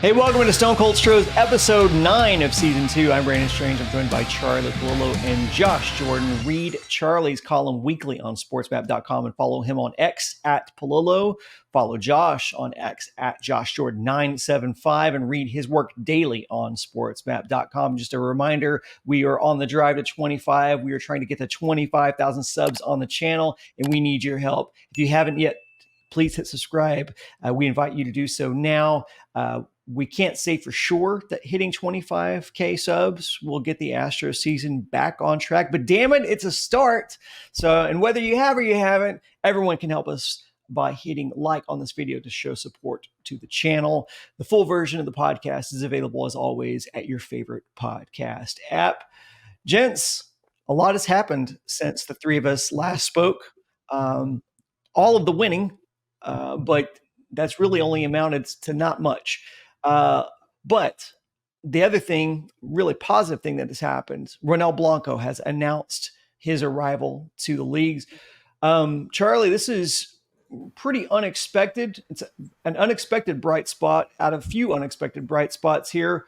Hey, welcome to Stone Cold Stros, episode 9 of season 2. I'm Brandon Strange. I'm joined by Charlie Palillo and Josh Jordan. Read Charlie's column weekly on sportsmap.com and follow him on X at Palillo. Follow Josh on X at JoshJordan975 and read his work daily on sportsmap.com. Just a reminder, we are on the drive to 25. We are trying to get to 25,000 subs on the channel, and we need your help. If you haven't yet, please hit subscribe. We invite you to do so now. We can't say for sure that hitting 25K subs will get the Astros season back on track, but damn it, it's a start. So, and whether you have or you haven't, everyone can help us by hitting like on this video to show support to the channel. The full version of the podcast is available as always at your favorite podcast app. Gents, a lot has happened since the three of us last spoke. All of the winning, but that's really only amounted to not much. But the other thing, really positive thing that has happened, Ronel Blanco has announced his arrival to the leagues. Charlie, this is pretty unexpected. It's an unexpected bright spot out of a few unexpected bright spots here.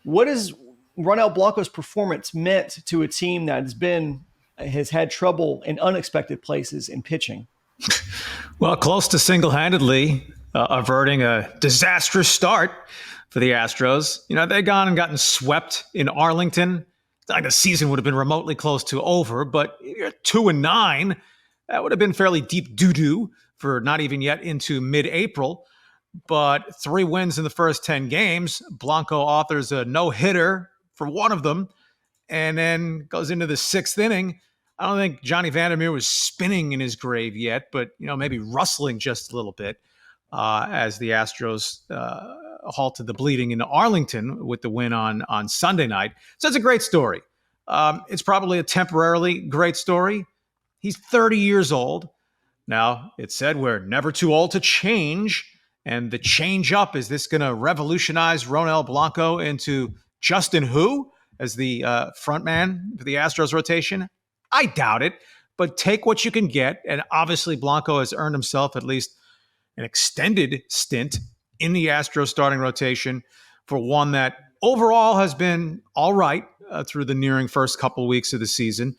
What has Ronel Blanco's performance meant to a team that has had trouble in unexpected places in pitching? Well, close to single-handedly averting a disastrous start for the Astros. You know, they'd gone and gotten swept in Arlington. It's like the season would have been remotely close to over, but you're 2-9. That would have been fairly deep doo-doo for not even yet into mid-April. But 3 wins in the first 10 games. Blanco authors a no-hitter for one of them, and then goes into the 6th inning. I don't think Johnny Vandermeer was spinning in his grave yet, but, you know, maybe rustling just a little bit as the Astros halted the bleeding in Arlington with the win on Sunday night. So it's a great story. It's probably a temporarily great story. He's 30 years old. Now, it said we're never too old to change, and the change up, is this going to revolutionize Ronel Blanco into Justin Who as the front man for the Astros rotation? I doubt it, but take what you can get. And obviously Blanco has earned himself at least an extended stint in the Astros starting rotation for one that overall has been all right through the nearing first couple of weeks of the season.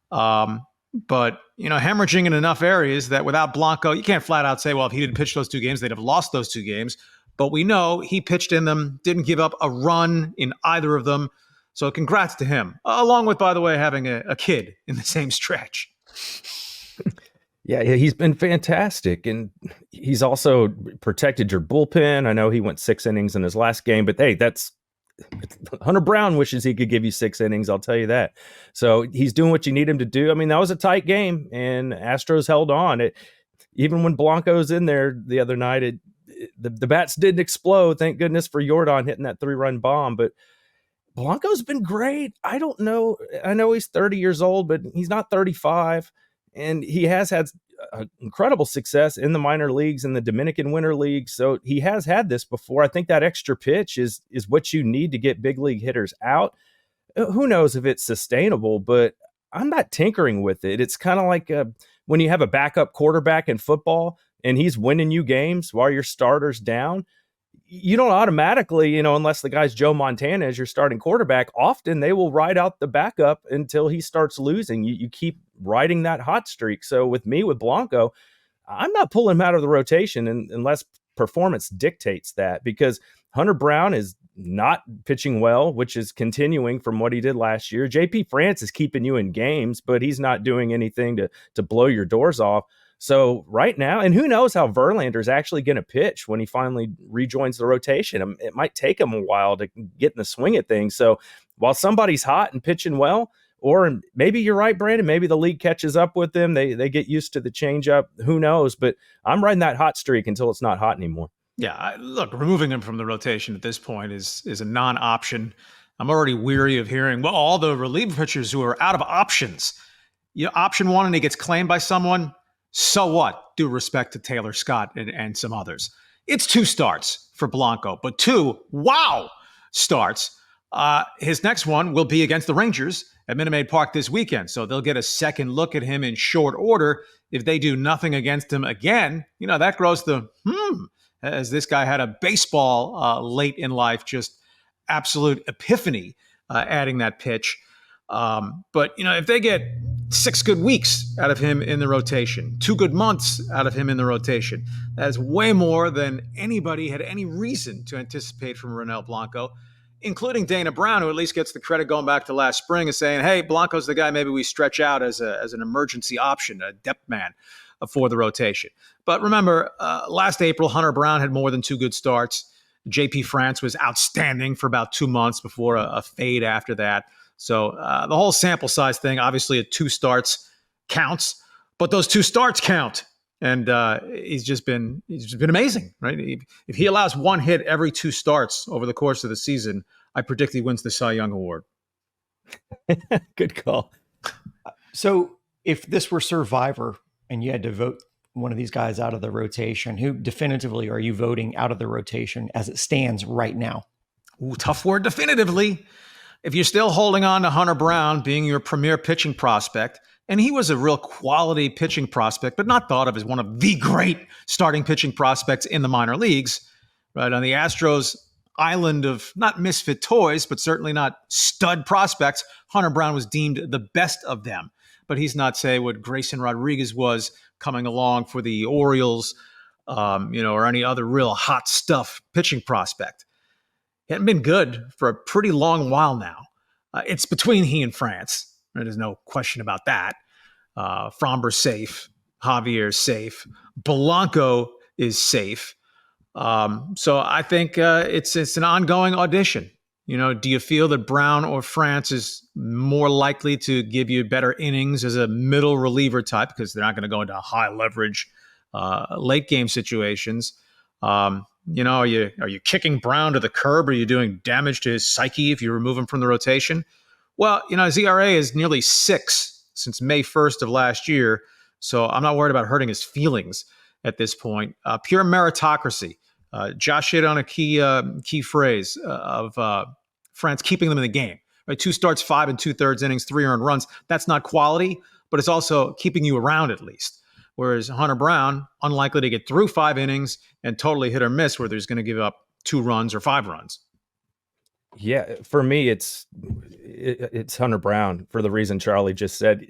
But, you know, hemorrhaging in enough areas that without Blanco, you can't flat out say, well, if he didn't pitch those 2 games, they'd have lost those 2 games. But we know he pitched in them, didn't give up a run in either of them. So congrats to him, along with, by the way, having a kid in the same stretch. Yeah, he's been fantastic. And he's also protected your bullpen. I know he went 6 innings in his last game, but hey, Hunter Brown wishes he could give you 6 innings. I'll tell you that. So he's doing what you need him to do. I mean, that was a tight game, and Astros held on. Even when Blanco's in there the other night, the bats didn't explode. Thank goodness for Jordan hitting that 3-run bomb. But Blanco's been great. I don't know. I know he's 30 years old, but he's not 35. And he has had incredible success in the minor leagues and the Dominican Winter League. So he has had this before. I think that extra pitch is what you need to get big league hitters out. Who knows if it's sustainable, but I'm not tinkering with it. It's kind of like when you have a backup quarterback in football and he's winning you games while your starter's down. You don't automatically, unless the guy's Joe Montana as your starting quarterback, often they will ride out the backup until he starts losing. You keep riding that hot streak. So with Blanco, I'm not pulling him out of the rotation unless performance dictates that, because Hunter Brown is not pitching well, which is continuing from what he did last year. JP France is keeping you in games, but he's not doing anything to blow your doors off. So right now, and who knows how Verlander's actually going to pitch when he finally rejoins the rotation. It might take him a while to get in the swing of things. So while somebody's hot and pitching well, or maybe you're right, Brandon, maybe the league catches up with them. They get used to the changeup. Who knows? But I'm riding that hot streak until it's not hot anymore. Yeah, look, removing him from the rotation at this point is a non-option. I'm already weary of hearing, well, all the reliever pitchers who are out of options. Option one and he gets claimed by someone. So what? Due respect to Taylor Scott and some others. It's 2 starts for Blanco, but 2 starts. His next one will be against the Rangers at Minute Maid Park this weekend. So they'll get a second look at him in short order. If they do nothing against him again, that grows the as this guy had a baseball late in life, just absolute epiphany adding that pitch. But, if they get 6 good weeks out of him in the rotation, 2 good months out of him in the rotation, that's way more than anybody had any reason to anticipate from Ronel Blanco, including Dana Brown, who at least gets the credit going back to last spring and saying, hey, Blanco's the guy maybe we stretch out as an emergency option, a depth man for the rotation. But remember, last April, Hunter Brown had more than 2 good starts. JP France was outstanding for about 2 months before a fade after that. So the whole sample size thing, obviously at 2 starts counts, but those 2 starts count. And he's just been amazing, right? If he allows 1 hit every 2 starts over the course of the season, I predict he wins the Cy Young Award. Good call. So if this were Survivor and you had to vote one of these guys out of the rotation, who definitively are you voting out of the rotation as it stands right now? Ooh, tough word, definitively. If you're still holding on to Hunter Brown being your premier pitching prospect, and he was a real quality pitching prospect, but not thought of as one of the great starting pitching prospects in the minor leagues, right? On the Astros island of not misfit toys, but certainly not stud prospects, Hunter Brown was deemed the best of them. But he's not, say, what Grayson Rodriguez was coming along for the Orioles, or any other real hot stuff pitching prospect. He hadn't been good for a pretty long while now. It's between he and France. Right? There's no question about that. Fromber's safe. Javier's safe. Blanco is safe. So I think it's an ongoing audition. Do you feel that Brown or France is more likely to give you better innings as a middle reliever type because they're not going to go into high leverage late game situations? Are you kicking Brown to the curb? Are you doing damage to his psyche if you remove him from the rotation? Well, his ERA is nearly 6 since May 1st of last year, so I'm not worried about hurting his feelings at this point. Pure meritocracy. Josh hit on a key phrase of France keeping them in the game. Right? 2 starts, 5 2/3 innings, 3 earned runs. That's not quality, but it's also keeping you around at least. Whereas Hunter Brown, unlikely to get through 5 innings and totally hit or miss where there's going to give up 2 runs or 5 runs. Yeah, for me, it's Hunter Brown for the reason Charlie just said.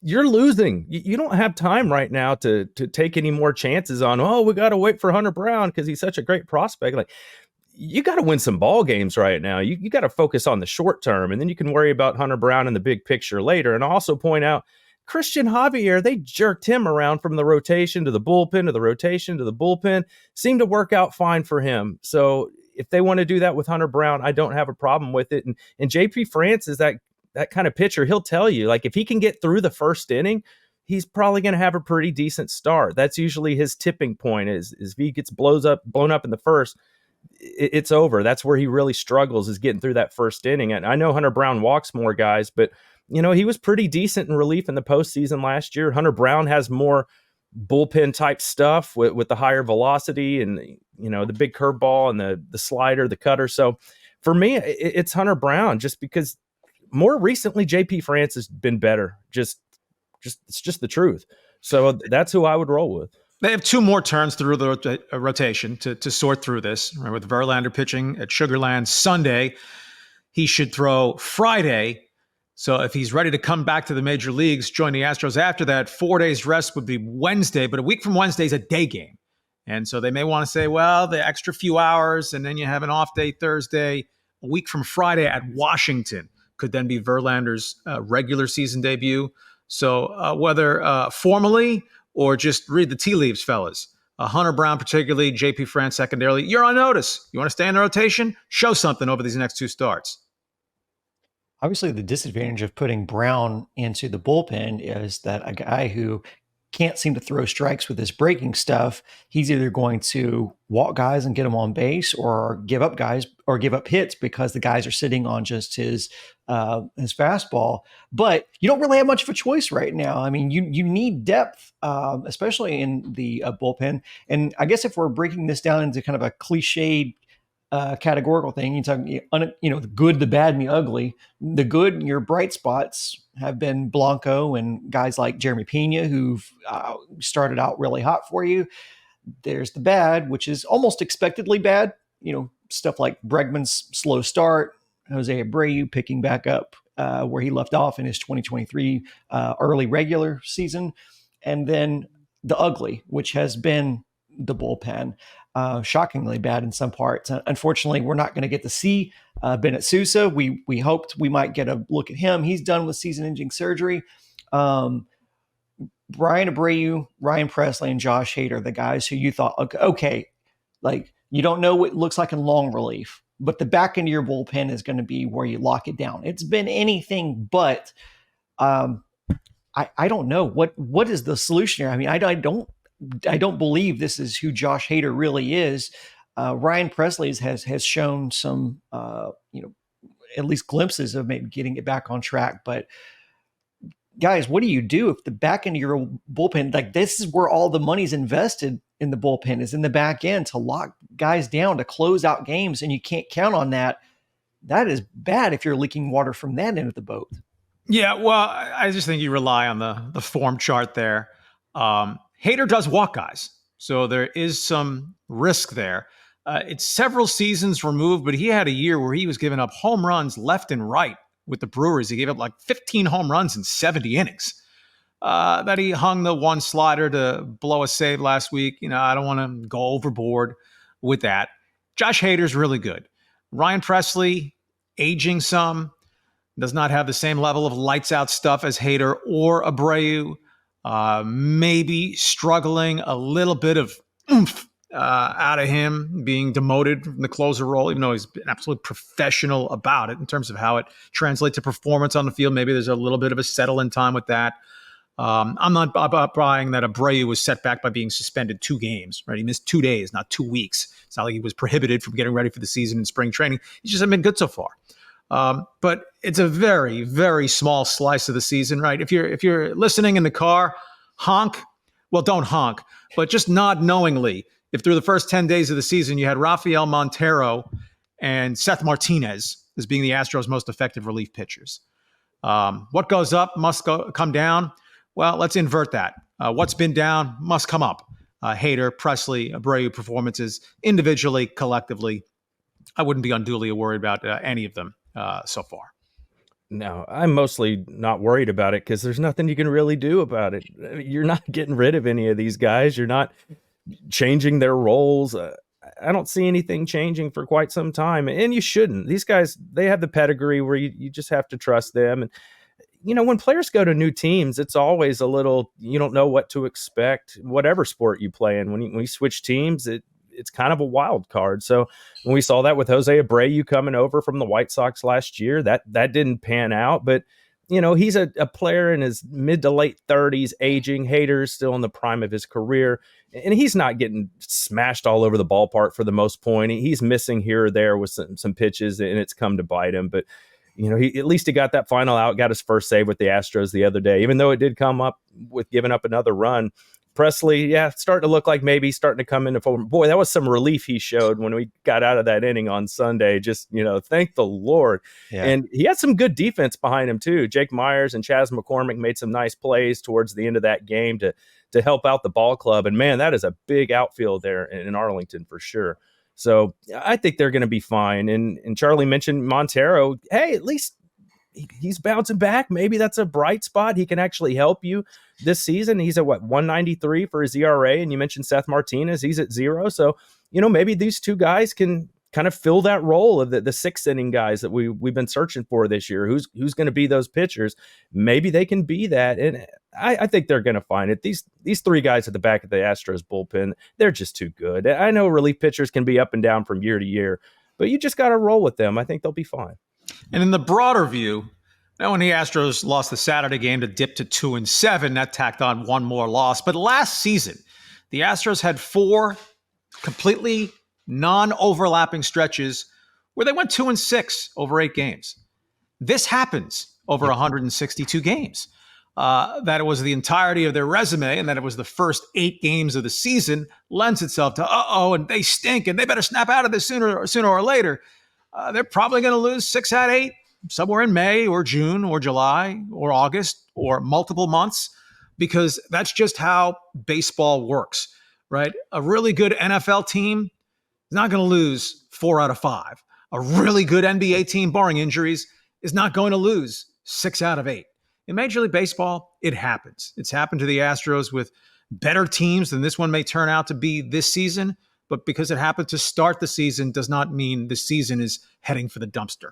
You're losing. You don't have time right now to take any more chances on, we got to wait for Hunter Brown because he's such a great prospect. Like, you got to win some ball games right now. You got to focus on the short term, and then you can worry about Hunter Brown in the big picture later. And I'll also point out, Christian Javier, they jerked him around from the rotation to the bullpen, to the rotation to the bullpen. Seemed to work out fine for him. So if they want to do that with Hunter Brown, I don't have a problem with it. And JP France is that kind of pitcher. He'll tell you, like, if he can get through the first inning, he's probably going to have a pretty decent start. That's usually his tipping point is if he gets blown up in the first, it's over. That's where he really struggles, is getting through that first inning. And I know Hunter Brown walks more guys, but he was pretty decent in relief in the postseason last year. Hunter Brown has more bullpen type stuff with the higher velocity and, the big curveball and the slider, the cutter. So for me, it's Hunter Brown, just because more recently, JP France has been better. It's just the truth. So that's who I would roll with. They have 2 more turns through the rotation to sort through this, right? With Verlander pitching at Sugarland Sunday. He should throw Friday. So if he's ready to come back to the major leagues, join the Astros after that, 4 days rest would be Wednesday, but a week from Wednesday is a day game. And so they may want to say, well, the extra few hours, and then you have an off day Thursday. A week from Friday at Washington could then be Verlander's regular season debut. So whether formally or just read the tea leaves, fellas, Hunter Brown particularly, JP France secondarily, you're on notice. You want to stay in the rotation? Show something over these next 2 starts. Obviously, the disadvantage of putting Brown into the bullpen is that a guy who can't seem to throw strikes with his breaking stuff, he's either going to walk guys and get them on base, or give up guys or give up hits because the guys are sitting on just his fastball. But you don't really have much of a choice right now. I mean, you need depth, especially in the bullpen. And I guess if we're breaking this down into kind of a cliched categorical thing, you talk, the good, the bad, and the ugly. The good, your bright spots have been Blanco and guys like Jeremy Pena, who've started out really hot for you. there's the bad, which is almost expectedly bad. Stuff like Bregman's slow start, Jose Abreu picking back up where he left off in his 2023 early regular season. And then the ugly, which has been the bullpen, shockingly bad in some parts. Unfortunately, we're not going to get to see Bennett Sousa. We hoped we might get a look at him. He's done with season-ending surgery. Brian Abreu, Ryan Presley, and Josh Hader, the guys who you thought, okay, like you don't know what it looks like in long relief, but the back end of your bullpen is going to be where you lock it down. It's been anything but. I don't know what is the solution here. I mean, I don't believe this is who Josh Hader really is. Ryan Presley has shown some at least glimpses of maybe getting it back on track. But guys, what do you do if the back end of your bullpen, like this is where all the money's invested in the bullpen, is in the back end to lock guys down, to close out games, and you can't count on that. That is bad if you're leaking water from that end of the boat. Yeah, well, I just think you rely on the form chart there. Hader does walk guys, so there is some risk there. It's several seasons removed, but he had a year where he was giving up home runs left and right with the Brewers. He gave up like 15 home runs in 70 innings. That he hung the one slider to blow a save last week. I don't want to go overboard with that. Josh Hader's really good. Ryan Presley, aging some, does not have the same level of lights out stuff as Hader or Abreu. Maybe struggling a little bit of oomph out of him, being demoted from the closer role, even though he's been absolutely professional about it in terms of how it translates to performance on the field. Maybe there's a little bit of a settle in time with that. I'm not buying that Abreu was set back by being suspended 2 games, right? He missed 2 days, not 2 weeks. It's not like he was prohibited from getting ready for the season in spring training. He just hasn't been good so far. But it's a very, very small slice of the season, right? If you're listening in the car, honk. Well, don't honk, but just nod knowingly. If through the first 10 days of the season, you had Rafael Montero and Seth Martinez as being the Astros' most effective relief pitchers. What goes up must come down. Well, let's invert that. What's been down must come up. Hader, Presley, Abreu performances individually, collectively. I wouldn't be unduly worried about any of them so far. No, I'm mostly not worried about it because there's nothing you can really do about it. You're not getting rid of any of these guys. You're not changing their roles. I don't see anything changing for quite some time, and you shouldn't. These guys, they have the pedigree where you just have to trust them. And, when players go to new teams, it's always a little, you don't know what to expect, whatever sport you play in. When you switch teams, it's kind of a wild card. So when we saw that with Jose Abreu coming over from the White Sox last year, that didn't pan out. But, he's a player in his mid to late 30s, aging. Hader's still in the prime of his career. And he's not getting smashed all over the ballpark for the most point. He's missing here or there with some pitches, and it's come to bite him. But, he at least he got that final out, got his first save with the Astros the other day, even though it did come up with giving up another run. Presley, starting to look like maybe starting to come into form. Boy, that was some relief he showed when we got out of that inning on Sunday. Just, thank the Lord. Yeah. And he had some good defense behind him, too. Jake Myers and Chas McCormick made some nice plays towards the end of that game to help out the ball club. And, man, that is a big outfield there in Arlington for sure. So I think they're going to be fine. And Charlie mentioned Montero. Hey, at least he's bouncing back. Maybe that's a bright spot. He can actually help you this season. He's at 193 for his ERA. And you mentioned Seth Martinez. He's at 0. So, maybe these two guys can kind of fill that role of the sixth inning guys that we've been searching for this year. Who's going to be those pitchers? Maybe they can be that. And I think they're going to find it. These 3 guys at the back of the Astros bullpen, they're just too good. I know relief pitchers can be up and down from year to year, but you just got to roll with them. I think they'll be fine. And in the broader view, when the Astros lost the Saturday game to dip to 2-7, that tacked on one more loss. But last season, the Astros had 4 completely non-overlapping stretches where they went 2-6 over 8 games. This happens over 162 games. That it was the entirety of their resume and that it was the first 8 games of the season lends itself to, and they stink and they better snap out of this sooner or later. They're probably going to lose 6 out of 8 somewhere in May or June or July or August or multiple months, because that's just how baseball works, right? A really good NFL team is not going to lose 4 out of 5. A really good NBA team, barring injuries, is not going to lose 6 out of 8. In Major League Baseball, it happens. It's happened to the Astros with better teams than this one may turn out to be this season. But because it happened to start the season does not mean the season is heading for the dumpster.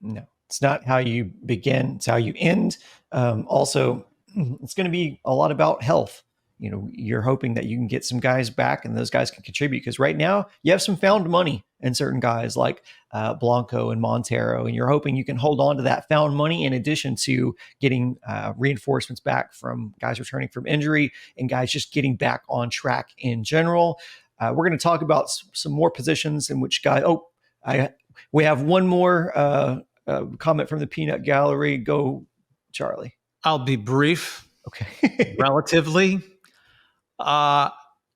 No, it's not how you begin, it's how you end. Also, it's going to be a lot about health. You know, you're hoping that you can get some guys back and those guys can contribute, because right now you have some found money in certain guys like Blanco and Montero, and you're hoping you can hold on to that found money in addition to getting reinforcements back from guys returning from injury and guys just getting back on track in general. We're going to talk about some more positions in which guys. We have one more comment from the Peanut Gallery. Go, Charlie. I'll be brief. Okay. Relatively. I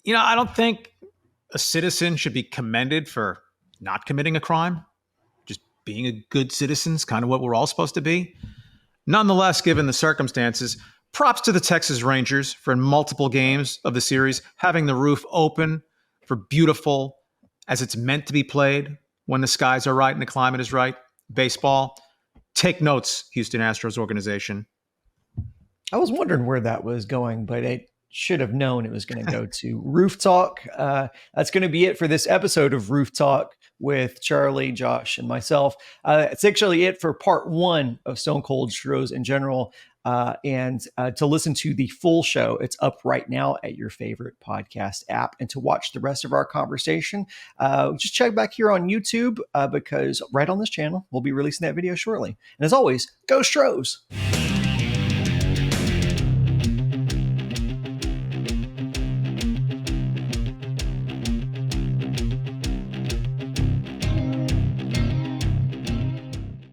don't think a citizen should be commended for not committing a crime. Just being a good citizen is kind of what we're all supposed to be. Nonetheless, given the circumstances, props to the Texas Rangers for in multiple games of the series having the roof open for beautiful, as it's meant to be played when the skies are right and the climate is right, baseball. Take notes, Houston Astros organization. I was wondering where that was going, but I should have known it was going to go to Roof Talk. That's going to be it for this episode of Roof Talk with Charlie, Josh, and myself. It's actually it for part 1 of Stone Cold Stros in general. And to listen to the full show, it's up right now at your favorite podcast app. And to watch the rest of our conversation, just check back here on YouTube because right on this channel, we'll be releasing that video shortly. And as always, go Stros!